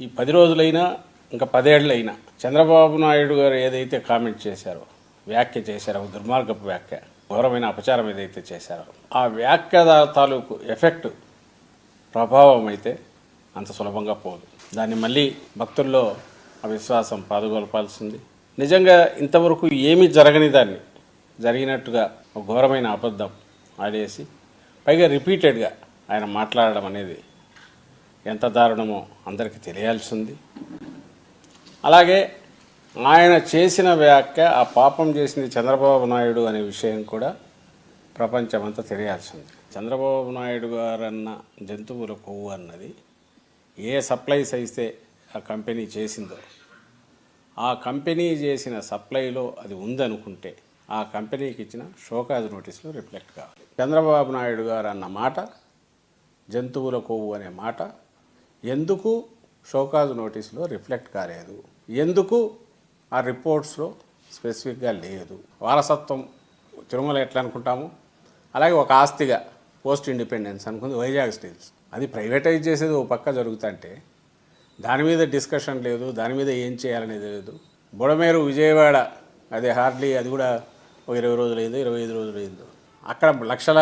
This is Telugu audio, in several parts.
ఈ 10 రోజులైనా ఇంకా 10 ఏళ్ళైనా చంద్రబాబు నాయుడు గారు ఏదైతే కామెంట్ చేశారో, వ్యాఖ్య చేశారో, దుర్మార్గపు వ్యాఖ్య, ఘోరమైన అపచారం ఏదైతే చేశారో, ఆ వ్యాఖ్య తాలూకు ఎఫెక్ట్ ప్రభావం అయితే అంత సులభంగా పోదు. దాన్ని మళ్ళీ భక్తుల్లో ఆ విశ్వాసం పాదుగొల్పాల్సింది. నిజంగా ఇంతవరకు ఏమీ జరగని దాన్ని జరిగినట్టుగా ఒక ఘోరమైన అబద్ధం ఆడేసి పైగా రిపీటెడ్గా ఆయన మాట్లాడడం అనేది ఎంత దారుణమో అందరికీ తెలియాల్సింది. అలాగే ఆయన చేసిన వ్యాఖ్య, ఆ పాపం చేసింది చంద్రబాబు నాయుడు అనే విషయం కూడా ప్రపంచమంతా తెలియాల్సింది. చంద్రబాబు నాయుడు గారన్న జంతువుల కొవ్వు అన్నది ఏ సప్లైస్ అయితే ఆ కంపెనీ చేసిందో, ఆ కంపెనీ చేసిన సప్లైలో అది ఉందనుకుంటే ఆ కంపెనీకి ఇచ్చిన షోకాజ్ నోటీసులో రిఫ్లెక్ట్ కావాలి. చంద్రబాబు నాయుడు గారు అన్న మాట, జంతువుల కొవ్వు అనే మాట ఎందుకు షోకాజ్ నోటీసులో రిఫ్లెక్ట్ కాలేదు, ఎందుకు ఆ రిపోర్ట్స్లో స్పెసిఫిక్గా లేదు? వారసత్వం తిరుమల ఎట్లా అనుకుంటాము, అలాగే ఒక ఆస్తిగా పోస్ట్ ఇండిపెండెన్స్ అనుకుంది వైజాగ్ స్టీల్స్. అది ప్రైవేటైజ్ చేసేది ఓ పక్క జరుగుతుంటే దాని మీద డిస్కషన్ లేదు, దాని మీద ఏం చేయాలనేది లేదు. బుడమేరు విజయవాడ అదే హార్డ్లీ అది కూడా ఒక 20 రోజులైందో 25 రోజులైందో, అక్కడ లక్షల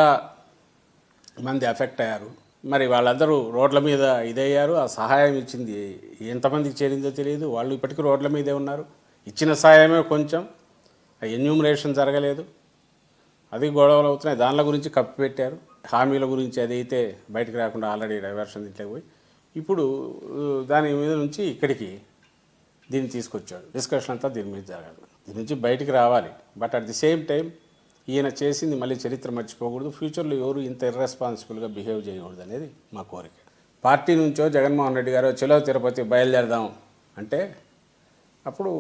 మంది ఎఫెక్ట్ అయ్యారు. మరి వాళ్ళందరూ రోడ్ల మీద ఇదయ్యారు. ఆ సహాయం ఇచ్చింది ఎంతమందికి చేరిందో తెలియదు. వాళ్ళు ఇప్పటికీ రోడ్ల మీదే ఉన్నారు. ఇచ్చిన సహాయమే కొంచెం, ఎన్యూమరేషన్ జరగలేదు, అది గొడవలు అవుతున్నాయి. దానిల గురించి కప్పిపెట్టారు. హామీల గురించి అదైతే బయటకు రాకుండా ఆల్రెడీ డైవర్షన్ ఇట్లా పోయి ఇప్పుడు దాని మీద నుంచి ఇక్కడికి దీన్ని తీసుకొచ్చాడు. డిస్కషన్ అంతా దీని మీద జరగాలి, దీని నుంచి బయటికి రావాలి. But at the same time ఈయన చేసింది మళ్ళీ చరిత్ర మర్చిపోకూడదు. ఫ్యూచర్లో ఎవరు ఇంత ఇర్రెస్పాన్సిబుల్గా బిహేవ్ చేయకూడదు అనేది మా కోరిక. పార్టీ నుంచో జగన్మోహన్ రెడ్డి గారు చలో తిరుపతి బయలుదేరదాం అంటే అప్పుడు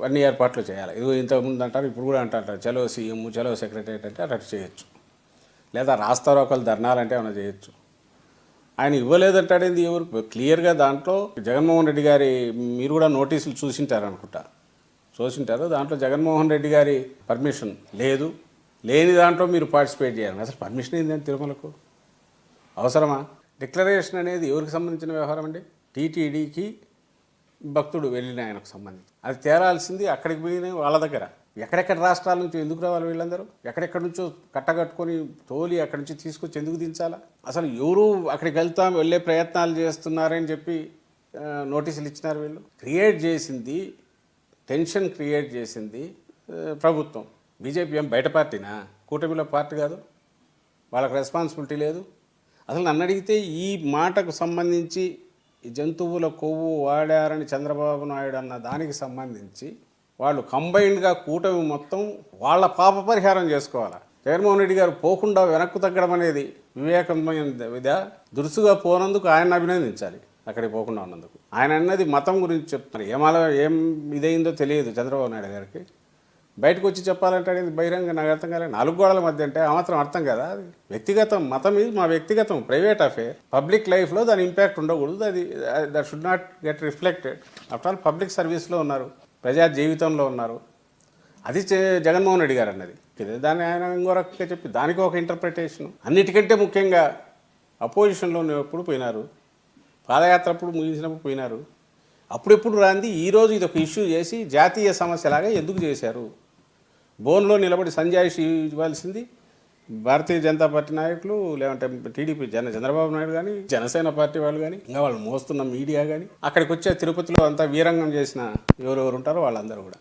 అన్ని ఏర్పాట్లు చేయాలి. ఇది ఇంతకుముందు అంటారు, ఇప్పుడు కూడా అంటారు చలో సీఎం, చలో సెక్రటరియట్ అంటే అట్లా చేయొచ్చు, లేదా రాస్తారోకలు ధర్నాలంటే ఏమైనా చేయొచ్చు. ఆయన ఇవ్వలేదంటాడేంది ఎవరు? క్లియర్గా దాంట్లో జగన్మోహన్ రెడ్డి గారి, మీరు కూడా నోటీసులు చూసింటారు అనుకుంటా, చూసింటారు. దాంట్లో జగన్మోహన్ రెడ్డి గారి పర్మిషన్ లేదు, లేని దాంట్లో మీరు పార్టిసిపేట్ చేయాలి. అసలు పర్మిషన్ ఏంటంటే తిరుమలకు అవసరమా? డిక్లరేషన్ అనేది ఎవరికి సంబంధించిన వ్యవహారం అండి? టీటీడీకి భక్తుడు వెళ్ళిన ఆయనకు సంబంధించి అది తేరాల్సింది. అక్కడికి పోయిన వాళ్ళ దగ్గర ఎక్కడెక్కడ రాష్ట్రాల నుంచి ఎందుకు రావాలి వీళ్ళందరూ? ఎక్కడెక్కడి నుంచో కట్టగట్టుకొని తోలి అక్కడి నుంచి తీసుకొచ్చి ఎందుకు దించాలా? అసలు ఎవరు అక్కడికి వెళ్ళే ప్రయత్నాలు చేస్తున్నారని చెప్పి నోటీసులు ఇచ్చినారు. వీళ్ళు క్రియేట్ చేసింది, టెన్షన్ క్రియేట్ చేసింది ప్రభుత్వం. బీజేపీ ఏం బయట పార్టీనా? కూటమిలో పార్టీ కాదు, వాళ్ళకి రెస్పాన్సిబిలిటీ లేదు. అసలు నన్ను అడిగితే ఈ మాటకు సంబంధించి జంతువుల కొవ్వు వాడారని చంద్రబాబు నాయుడు అన్న దానికి సంబంధించి వాళ్ళు కంబైన్డ్గా కూటమి మొత్తం వాళ్ళ పాప పరిహారం చేసుకోవాలి. జగన్మోహన్ రెడ్డి గారు పోకుండా వెనక్కు తగ్గడం అనేది వివేకమైన దురుసుగా పోనందుకు ఆయన అభినందించాలి. అక్కడికి పోకుండా ఉన్నందుకు. ఆయన అన్నది మతం గురించి చెప్తున్నారు. ఏం ఇదైందో తెలియదు చంద్రబాబు నాయుడు గారికి. బయటకు వచ్చి చెప్పాలంటే అనేది బహిరంగ నాకు అర్థం కాలేదు. 4 గోడల మధ్య అంటే ఆ మాత్రం అర్థం కదా. అది వ్యక్తిగతం, మతం ఇది మా వ్యక్తిగతం, ప్రైవేట్ అఫేర్. పబ్లిక్ లైఫ్లో దాని ఇంపాక్ట్ ఉండకూడదు. అది that should not get reflected. After all public సర్వీస్లో ఉన్నారు, ప్రజా జీవితంలో ఉన్నారు. అది జగన్మోహన్ రెడ్డి గారు అన్నది. దాన్ని ఆయన ఇంకో రకంగా చెప్పి దానికి ఒక ఇంటర్ప్రిటేషన్. అన్నిటికంటే ముఖ్యంగా అపోజిషన్లో ఎప్పుడు పోయినారు, పాదయాత్ర అప్పుడు ముగించినప్పుడు పోయినారు. అప్పుడెప్పుడు రాంది ఈరోజు ఇది ఒక ఇష్యూ చేసి జాతీయ సమస్యలాగా ఎందుకు చేశారు? బోన్లో నిలబడి సంజాయిషి ఇవ్వాల్సింది భారతీయ జనతా పార్టీ నాయకులు, లేదంటే టీడీపీ చంద్రబాబు నాయుడు కానీ, జనసేన పార్టీ వాళ్ళు కానీ, ఇంకా వాళ్ళు మోస్తున్న మీడియా కానీ, అక్కడికి వచ్చే తిరుపతిలో అంతా వీరంగం చేసిన ఎవరెవరు ఉంటారో వాళ్ళందరూ కూడా